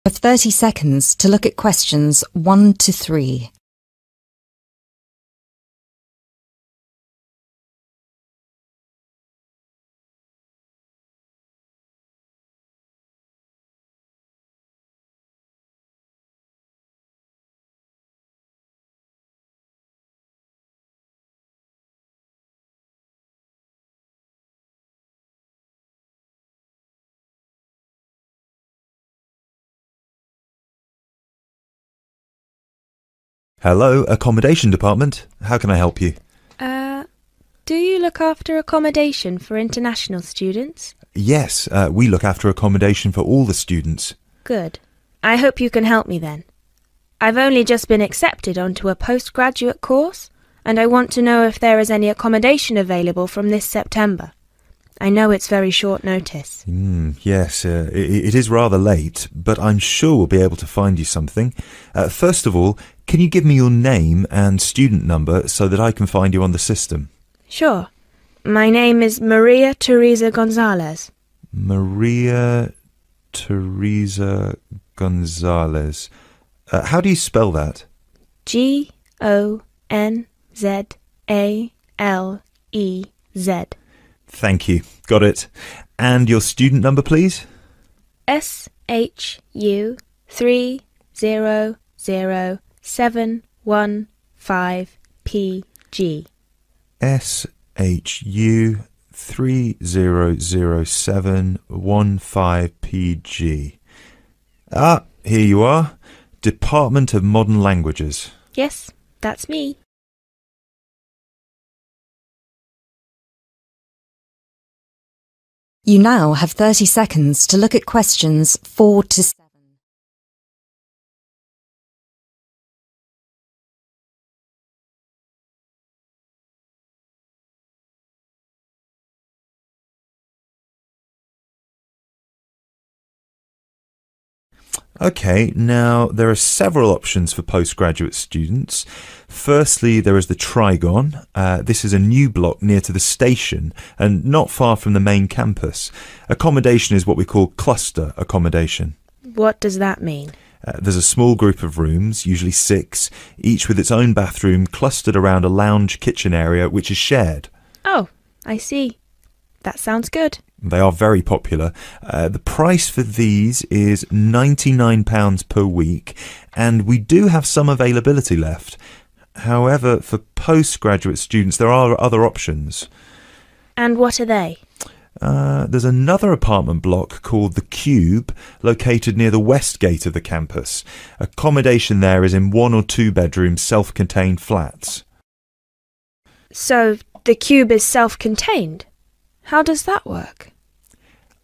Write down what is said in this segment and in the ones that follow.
Of 30 seconds to look at questions 1 to 3. Hello, accommodation department. How can I help you? Do you look after accommodation for international students? Yes, we look after accommodation for all the students. Good. I hope you can help me then. I've only just been accepted onto a postgraduate course, and I want to know if there is any accommodation available from this September. I know it's very short notice. Yes, it is rather late, but I'm sure we'll be able to find you something. First of all, can you give me your name and student number so that I can find you on the system? Sure. My name is Maria Teresa Gonzalez. Maria Teresa Gonzalez. How do you spell that? Gonzalez. Thank you. Got it. And your student number, please? SHU 300715PG. SHU 300715PG. Ah, here you are. Department of Modern Languages. Yes, that's me. You now have 30 seconds to look at questions 4 to 7. Okay, now there are several options for postgraduate students. Firstly, there is the Trigon. This is a new block near to the station and not far from the main campus. Accommodation is what we call cluster accommodation. What does that mean? There's a small group of rooms, usually 6, each with its own bathroom clustered around a lounge kitchen area which is shared. Oh, I see. That sounds good. They are very popular. The price for these is £99 per week, and we do have some availability left. However, for postgraduate students, there are other options. And what are they? There's another apartment block called The Cube, located near the west gate of the campus. Accommodation there is in 1 or 2 bedroom self-contained flats. So, the cube is self-contained? How does that work?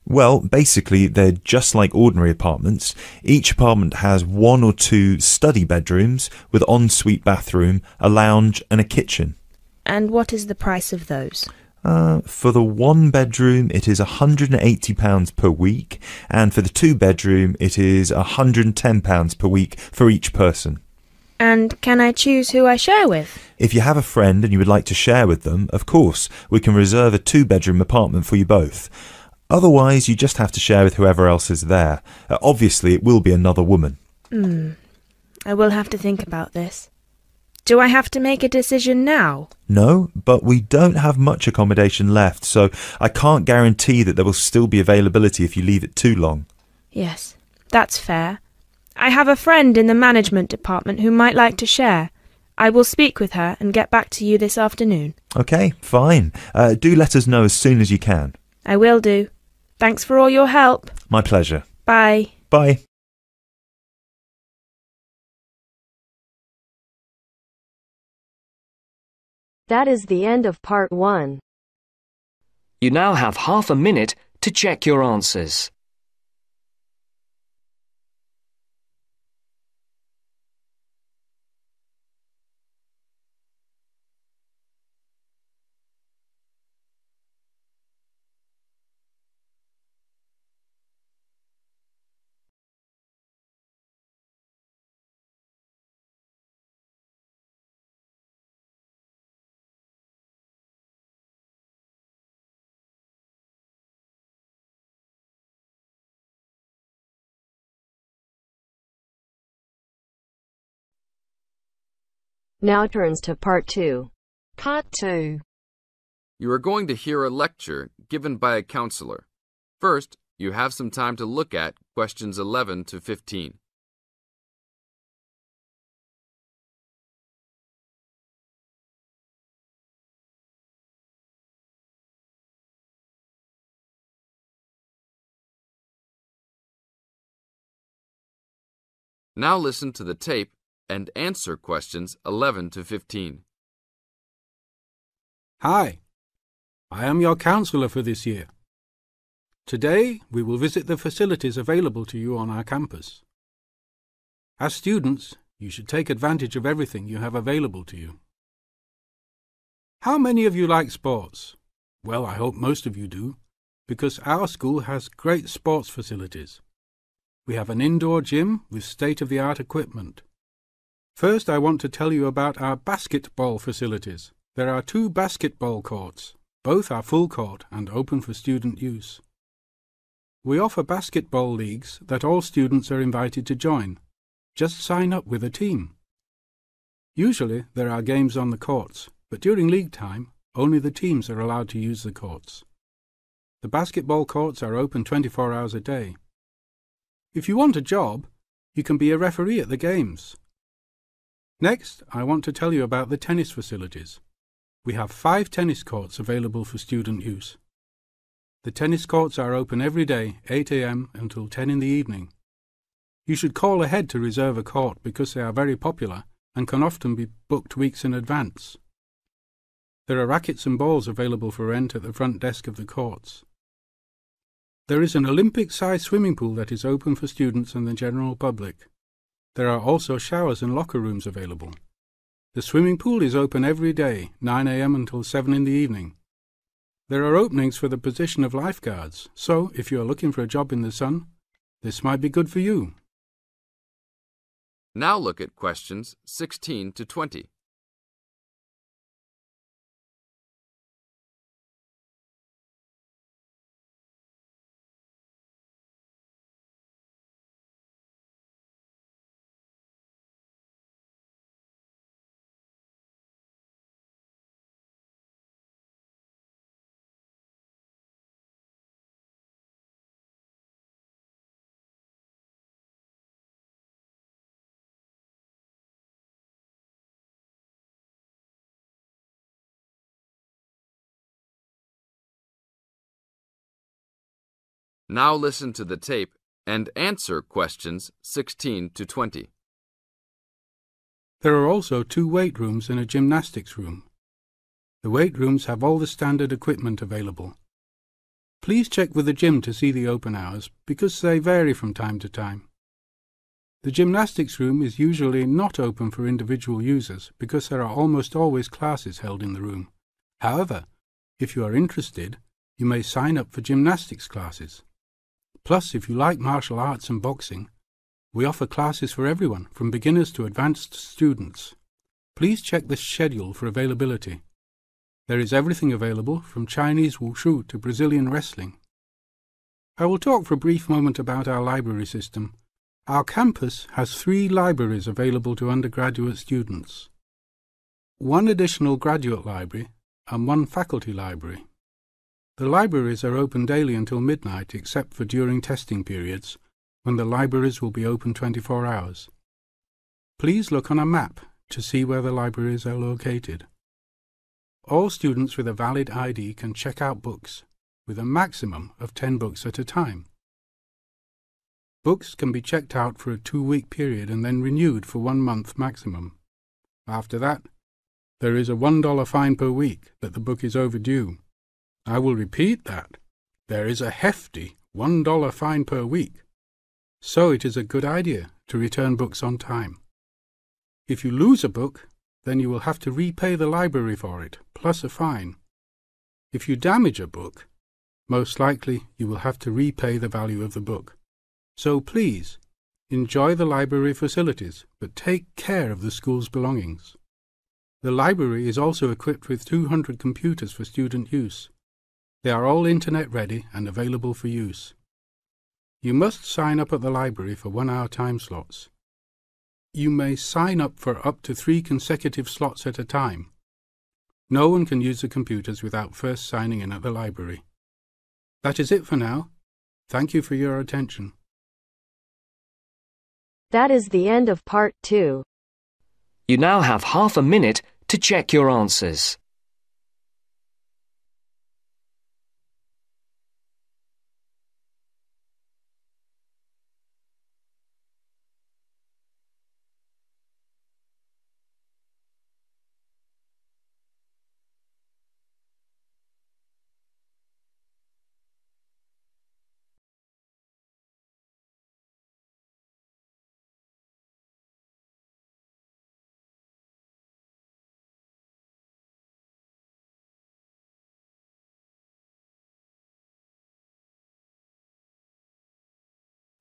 Well, basically, they're just like ordinary apartments. Each apartment has 1 or 2 study bedrooms with ensuite bathroom, a lounge and a kitchen. And what is the price of those? For the 1 bedroom, it is £180 per week, and for the 2 bedroom, it is £110 per week for each person. And can I choose who I share with? If you have a friend and you would like to share with them, of course, we can reserve a 2-bedroom apartment for you both. Otherwise, you just have to share with whoever else is there. Obviously, it will be another woman. I will have to think about this. Do I have to make a decision now? No, but we don't have much accommodation left, so I can't guarantee that there will still be availability if you leave it too long. Yes, that's fair. I have a friend in the management department who might like to share. I will speak with her and get back to you this afternoon. Okay, fine. Do let us know as soon as you can. I will do. Thanks for all your help. My pleasure. Bye. Bye. That is the end of part 1. You now have half a minute to check your answers. Now turns to Part 2. Part 2. You are going to hear a lecture given by a counselor. First, you have some time to look at questions 11 to 15. Now listen to the tape and answer questions 11 to 15. Hi, I am your counselor for this year. Today, we will visit the facilities available to you on our campus. As students, you should take advantage of everything you have available to you. How many of you like sports? Well, I hope most of you do, because our school has great sports facilities. We have an indoor gym with state-of-the-art equipment. First, I want to tell you about our basketball facilities. There are 2 basketball courts. Both are full court and open for student use. We offer basketball leagues that all students are invited to join. Just sign up with a team. Usually, there are games on the courts, but during league time, only the teams are allowed to use the courts. The basketball courts are open 24 hours a day. If you want a job, you can be a referee at the games. Next, I want to tell you about the tennis facilities. We have 5 tennis courts available for student use. The tennis courts are open every day, 8 a.m. until 10 in the evening. You should call ahead to reserve a court because they are very popular and can often be booked weeks in advance. There are rackets and balls available for rent at the front desk of the courts. There is an Olympic-sized swimming pool that is open for students and the general public. There are also showers and locker rooms available. The swimming pool is open every day, 9 a.m. until 7 in the evening. There are openings for the position of lifeguards, so if you are looking for a job in the sun, this might be good for you. Now look at questions 16 to 20. Now listen to the tape and answer questions 16 to 20. There are also 2 weight rooms and a gymnastics room. The weight rooms have all the standard equipment available. Please check with the gym to see the open hours because they vary from time to time. The gymnastics room is usually not open for individual users because there are almost always classes held in the room. However, if you are interested, you may sign up for gymnastics classes. Plus, if you like martial arts and boxing, we offer classes for everyone, from beginners to advanced students. Please check the schedule for availability. There is everything available, from Chinese wushu to Brazilian wrestling. I will talk for a brief moment about our library system. Our campus has 3 libraries available to undergraduate students, 1 additional graduate library and 1 faculty library. The libraries are open daily until midnight except for during testing periods, when the libraries will be open 24 hours. Please look on a map to see where the libraries are located. All students with a valid ID can check out books, with a maximum of 10 books at a time. Books can be checked out for a 2-week period and then renewed for 1 month maximum. After that, there is a $1 fine per week that the book is overdue. I will repeat that. There is a hefty $1 fine per week. So it is a good idea to return books on time. If you lose a book, then you will have to repay the library for it, plus a fine. If you damage a book, most likely you will have to repay the value of the book. So please, enjoy the library facilities, but take care of the school's belongings. The library is also equipped with 200 computers for student use. They are all internet ready and available for use. You must sign up at the library for 1-hour time slots. You may sign up for up to 3 consecutive slots at a time. No one can use the computers without first signing in at the library. That is it for now. Thank you for your attention. That is the end of part 2. You now have half a minute to check your answers.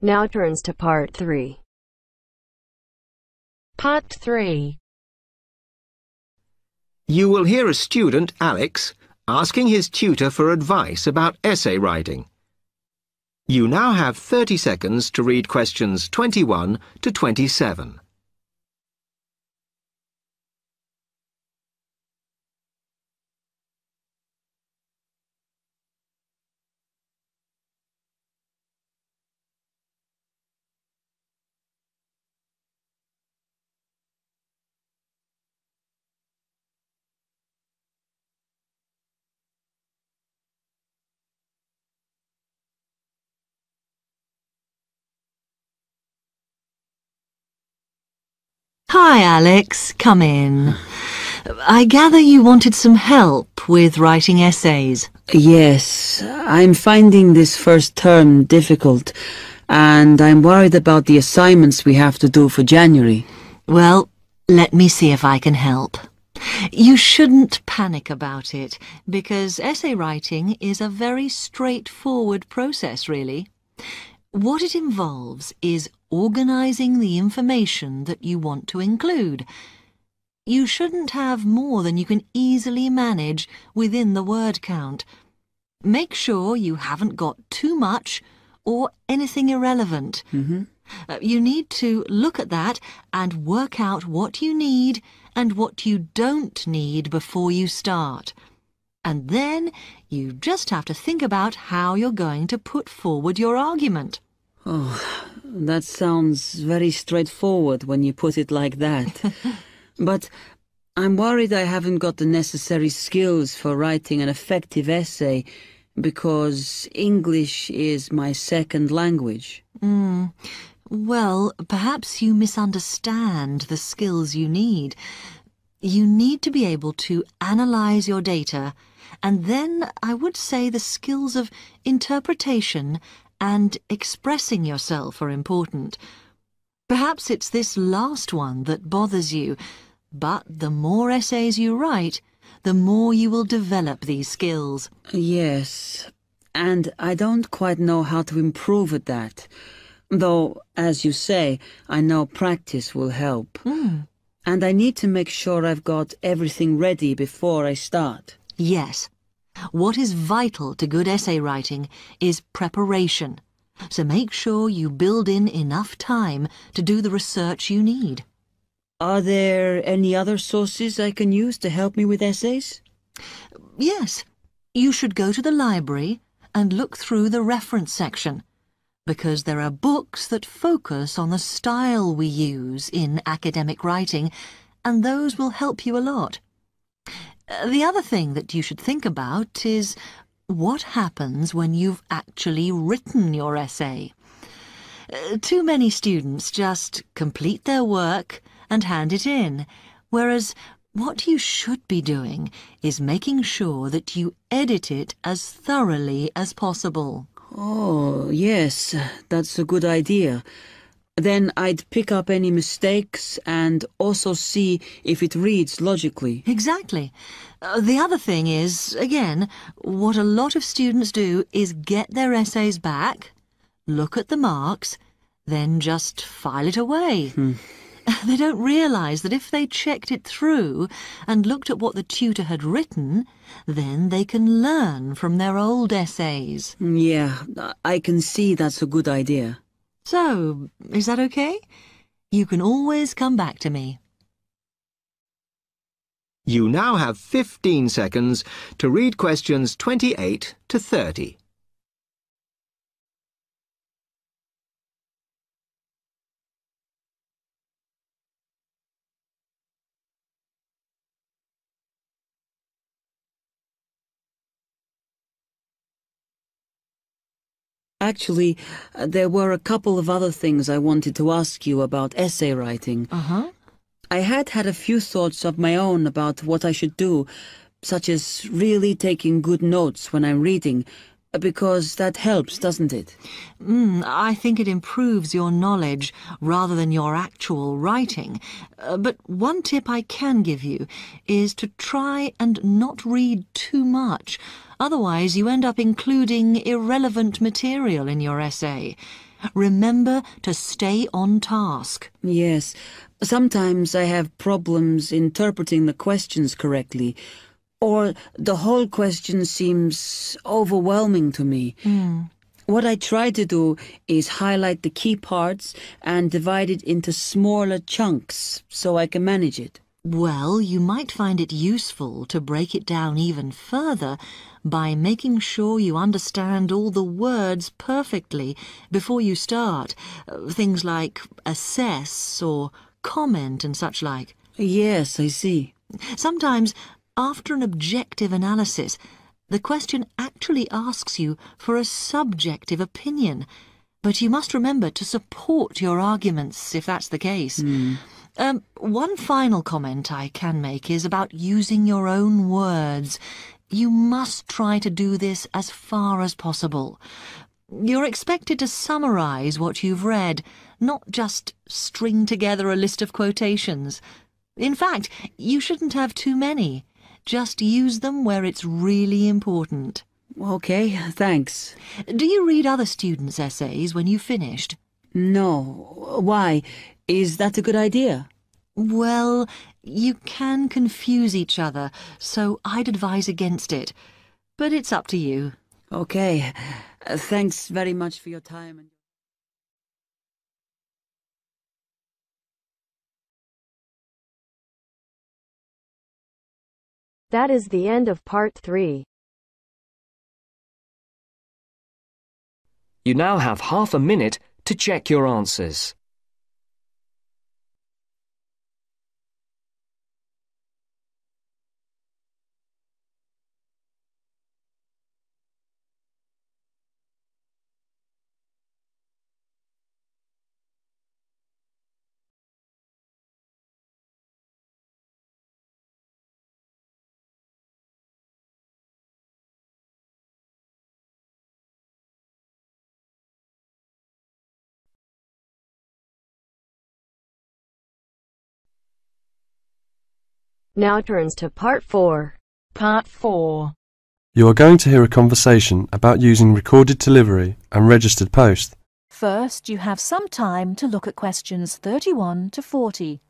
Now turns to part 3. Part 3. You will hear a student, Alex, asking his tutor for advice about essay writing. You now have 30 seconds to read questions 21 to 27. Hi, Alex. Come in. I gather you wanted some help with writing essays. Yes, I'm finding this first term difficult, and I'm worried about the assignments we have to do for January. Well, let me see if I can help. You shouldn't panic about it, because essay writing is a very straightforward process, really. What it involves is organising the information that you want to include. You shouldn't have more than you can easily manage within the word count. Make sure you haven't got too much or anything irrelevant. You need to look at that and work out what you need and what you don't need before you start. And then you just have to think about how you're going to put forward your argument. Oh, that sounds very straightforward when you put it like that. But I'm worried I haven't got the necessary skills for writing an effective essay because English is my second language. Well, perhaps you misunderstand the skills you need. You need to be able to analyse your data, and then I would say the skills of interpretation and expressing yourself are important. Perhaps it's this last one that bothers you, but the more essays you write, the more you will develop these skills. Yes, and I don't quite know how to improve at that. Though, as you say, I know practice will help. And I need to make sure I've got everything ready before I start. Yes. What is vital to good essay writing is preparation. So make sure you build in enough time to do the research you need. Are there any other sources I can use to help me with essays? Yes. You should go to the library and look through the reference section, because there are books that focus on the style we use in academic writing, and those will help you a lot. The other thing that you should think about is what happens when you've actually written your essay. Too many students just complete their work and hand it in, whereas what you should be doing is making sure that you edit it as thoroughly as possible. Oh, yes, that's a good idea. Then I'd pick up any mistakes and also see if it reads logically. Exactly. The other thing is, again, what a lot of students do is get their essays back, look at the marks, then just file it away. They don't realise that if they checked it through and looked at what the tutor had written, then they can learn from their old essays. Yeah, I can see that's a good idea. So, is that okay? You can always come back to me. You now have 15 seconds to read questions 28 to 30. Actually, there were a couple of other things I wanted to ask you about essay writing. I had a few thoughts of my own about what I should do, such as really taking good notes when I'm reading, because that helps, doesn't it? I think it improves your knowledge rather than your actual writing. But one tip I can give you is to try and not read too much. Otherwise, you end up including irrelevant material in your essay. Remember to stay on task. Yes. Sometimes I have problems interpreting the questions correctly, or the whole question seems overwhelming to me. What I try to do is highlight the key parts and divide it into smaller chunks so I can manage it. Well, you might find it useful to break it down even further by making sure you understand all the words perfectly before you start. Things like assess or comment and such like. Yes, I see. Sometimes, after an objective analysis, the question actually asks you for a subjective opinion. But you must remember to support your arguments if that's the case. One final comment I can make is about using your own words. You must try to do this as far as possible. You're expected to summarize what you've read, not just string together a list of quotations. In fact, you shouldn't have too many. Just use them where it's really important. Okay, thanks. Do you read other students' essays when you've finished? No. Why? Is that a good idea? Well, you can confuse each other, so I'd advise against it. But it's up to you. Okay. Thanks very much for your time. That is the end of part 3. You now have half a minute to check your answers. Now turns to part 4. Part 4. You are going to hear a conversation about using recorded delivery and registered post. First, you have some time to look at questions 31 to 40.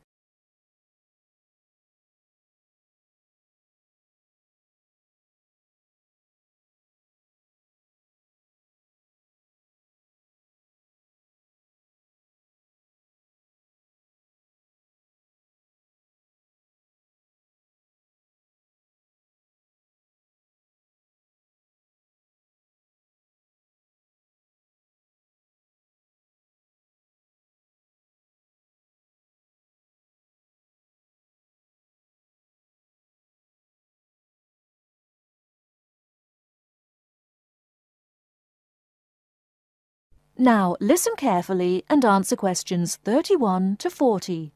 Now listen carefully and answer questions 31 to 40.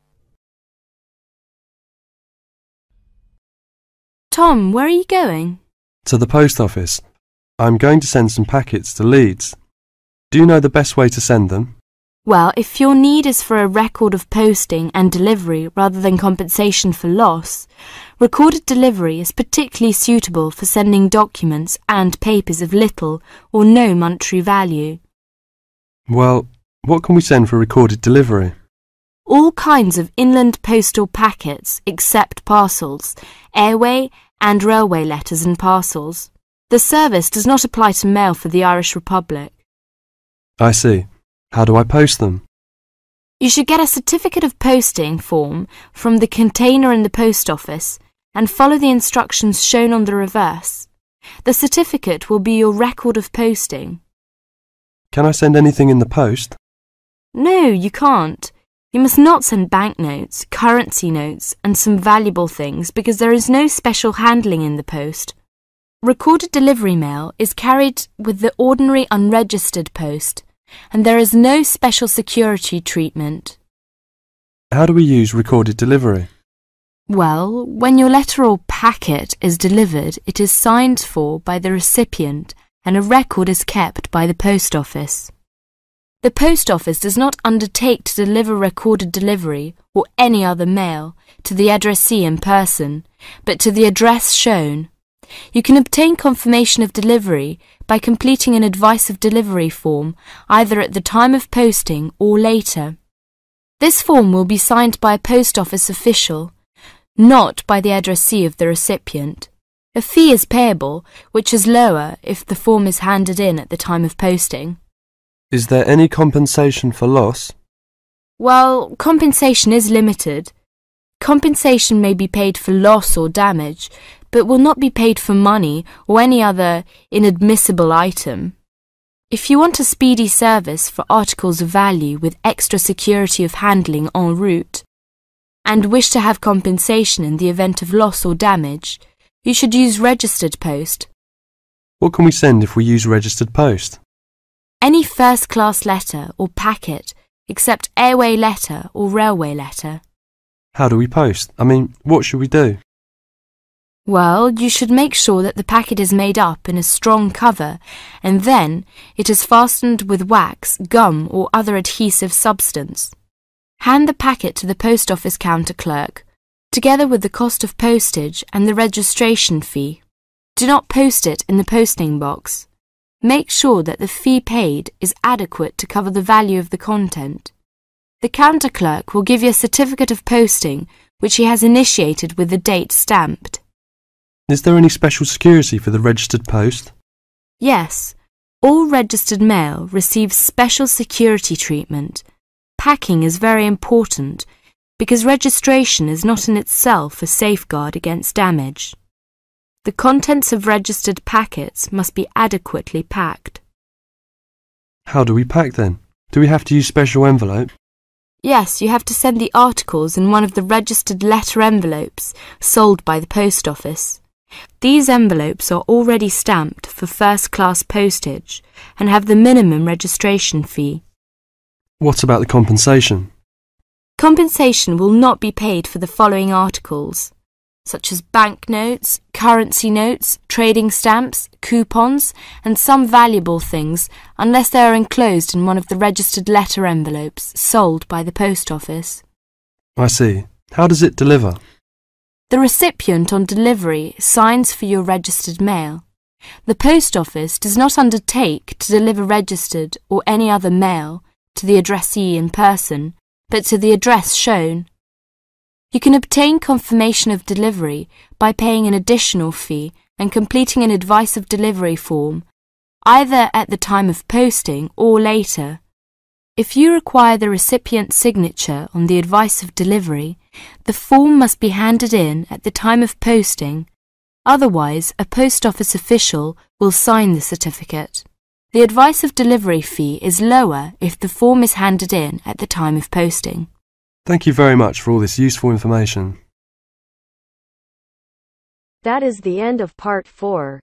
Tom, where are you going? To the post office. I'm going to send some packets to Leeds. Do you know the best way to send them? Well, if your need is for a record of posting and delivery rather than compensation for loss, recorded delivery is particularly suitable for sending documents and papers of little or no monetary value. Well, what can we send for recorded delivery? All kinds of inland postal packets except parcels, airway and railway letters and parcels. The service does not apply to mail for the Irish Republic. I see. How do I post them? You should get a certificate of posting form from the container in the post office and follow the instructions shown on the reverse. The certificate will be your record of posting. Can I send anything in the post? No, you can't. You must not send banknotes, currency notes, and some valuable things because there is no special handling in the post. Recorded delivery mail is carried with the ordinary unregistered post, and there is no special security treatment. How do we use recorded delivery? Well, when your letter or packet is delivered, it is signed for by the recipient and a record is kept by the post office. The post office does not undertake to deliver recorded delivery or any other mail to the addressee in person, but to the address shown. You can obtain confirmation of delivery by completing an advice of delivery form either at the time of posting or later. This form will be signed by a post office official, not by the addressee of the recipient. A fee is payable, which is lower if the form is handed in at the time of posting. Is there any compensation for loss? Well, compensation is limited. Compensation may be paid for loss or damage, but will not be paid for money or any other inadmissible item. If you want a speedy service for articles of value with extra security of handling en route, and wish to have compensation in the event of loss or damage, you should use registered post. What can we send if we use registered post? Any first-class letter or packet, except airway letter or railway letter. How do we post? What should we do? Well, you should make sure that the packet is made up in a strong cover, and then it is fastened with wax, gum, or other adhesive substance. Hand the packet to the post office counter clerk, together with the cost of postage and the registration fee. Do not post it in the posting box. Make sure that the fee paid is adequate to cover the value of the content. The counter clerk will give you a certificate of posting, which he has initiated with the date stamped. Is there any special security for the registered post? Yes, all registered mail receives special security treatment. Packing is very important because registration is not in itself a safeguard against damage. The contents of registered packets must be adequately packed. How do we pack then? Do we have to use special envelope? Yes, you have to send the articles in one of the registered letter envelopes sold by the post office. These envelopes are already stamped for first-class postage and have the minimum registration fee. What about the compensation? Compensation will not be paid for the following articles, such as banknotes, currency notes, trading stamps, coupons, and some valuable things, unless they are enclosed in one of the registered letter envelopes sold by the post office. I see. How does it deliver? The recipient on delivery signs for your registered mail. The post office does not undertake to deliver registered or any other mail to the addressee in person, but to the address shown. You can obtain confirmation of delivery by paying an additional fee and completing an advice of delivery form, either at the time of posting or later. If you require the recipient's signature on the advice of delivery, the form must be handed in at the time of posting. Otherwise, a post office official will sign the certificate. The advice of delivery fee is lower if the form is handed in at the time of posting. Thank you very much for all this useful information. That is the end of part 4.